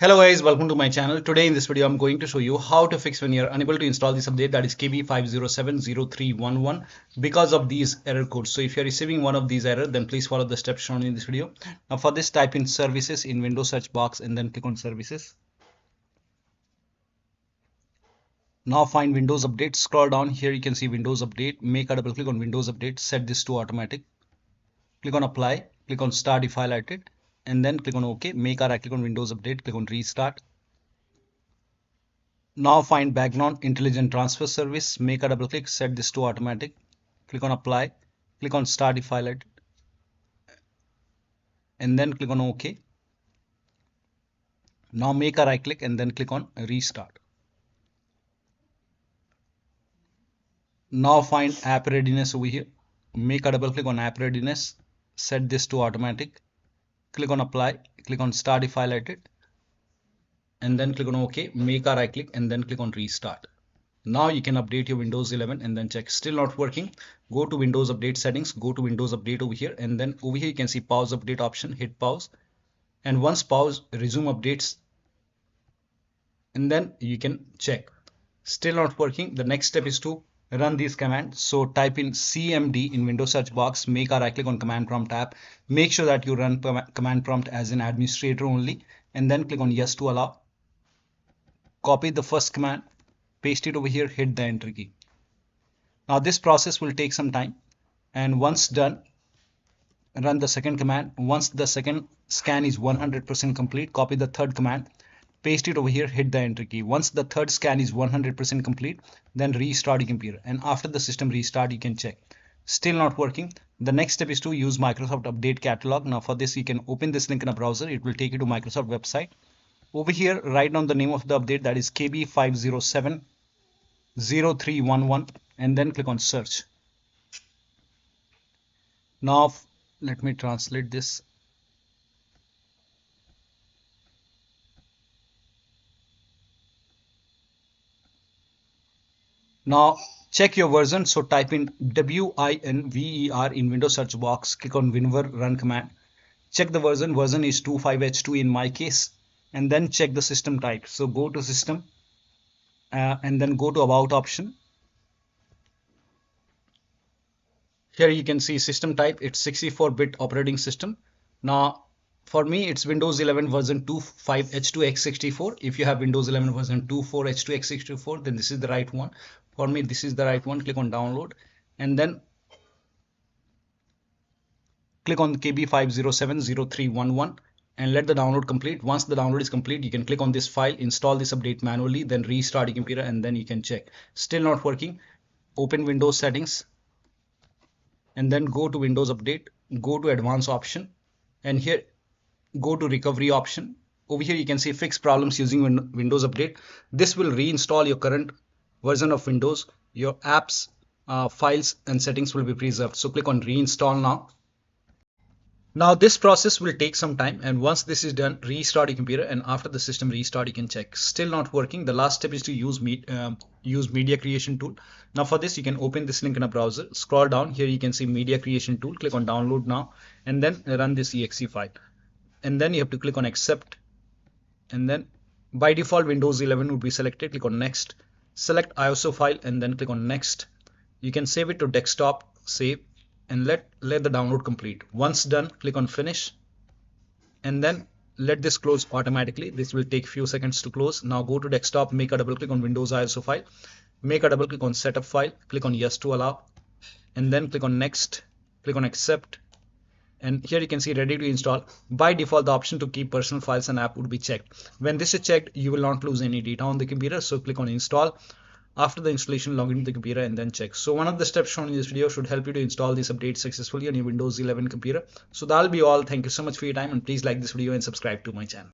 Hello guys, welcome to my channel. Today in this video I'm going to show you how to fix when you're unable to install this update, that is KB5070311, because of these error codes. So if you're receiving one of these errors, then please follow the steps shown in this video. Now for this, type in services in Windows search box and then click on services. Now find Windows Update, scroll down, here you can see Windows Update. Make a double click on Windows Update, set this to automatic, click on apply, click on start if highlighted, and then click on OK. Make a right click on Windows Update, click on restart. Now find background intelligent transfer service, make a double click, set this to automatic, click on apply, click on start if highlighted, and then click on OK. Now make a right click and then click on restart. Now find app readiness over here, make a double click on app readiness, set this to automatic, click on apply, click on start if highlighted, and then click on OK, make a right click and then click on restart. Now you can update your Windows 11 and then check. Still not working, go to Windows Update settings, go to Windows Update over here, and then over here you can see pause update option, hit pause, and once pause, resume updates, and then you can check. Still not working, the next step is to run this command. So type in CMD in Windows search box, make a right click on command prompt tab, make sure that you run command prompt as an administrator only, and then click on yes to allow. Copy the first command, paste it over here, hit the enter key. Now this process will take some time, and once done, run the second command. Once the second scan is 100% complete, copy the third command, paste it over here, hit the enter key. Once the third scan is 100% complete, then restart your computer, and after the system restart you can check. Still not working, the next step is to use Microsoft Update Catalog. Now for this you can open this link in a browser, it will take you to Microsoft website. Over here write down the name of the update, that is KB5070311, and then click on search. Now let me translate this. Now check your version, so type in WINVER in Windows search box, click on WinVer run command, check the version is 25H2 in my case, and then check the system type. So go to system and then go to about option. Here you can see system type, it's 64-bit operating system. Now for me it's Windows 11 version 25H2x64. If you have Windows 11 version 24H2x64, then this is the right one. For me this is the right one. Click on download and then click on KB5070311 and let the download complete. Once the download is complete, you can click on this file, install this update manually, then restart your computer, and then you can check. Still not working, open Windows settings and then go to Windows Update, go to advanced option, and here go to recovery option. Over here you can see fix problems using Windows Update. This will reinstall your current version of Windows. Your apps, files and settings will be preserved. So click on reinstall now. Now this process will take some time, and once this is done, restart your computer, and after the system restart you can check. Still not working, the last step is to use media creation tool. Now for this you can open this link in a browser, scroll down, here you can see media creation tool, click on download now, and then run this exe file, and then you have to click on accept, and then by default Windows 11 would be selected. Click on next, select ISO file and then click on next. You can save it to desktop, save, and let the download complete. Once done, click on finish and then let this close automatically. This will take few seconds to close. Now go to desktop, make a double click on Windows ISO file, make a double click on setup file, click on yes to allow, and then click on next, click on accept, and here you can see ready to install. By default the option to keep personal files and app would be checked. When this is checked, you will not lose any data on the computer, so click on install. After the installation, log into the computer and then check. So one of the steps shown in this video should help you to install this update successfully on your Windows 11 computer. So that'll be all. Thank you so much for your time, and please like this video and subscribe to my channel.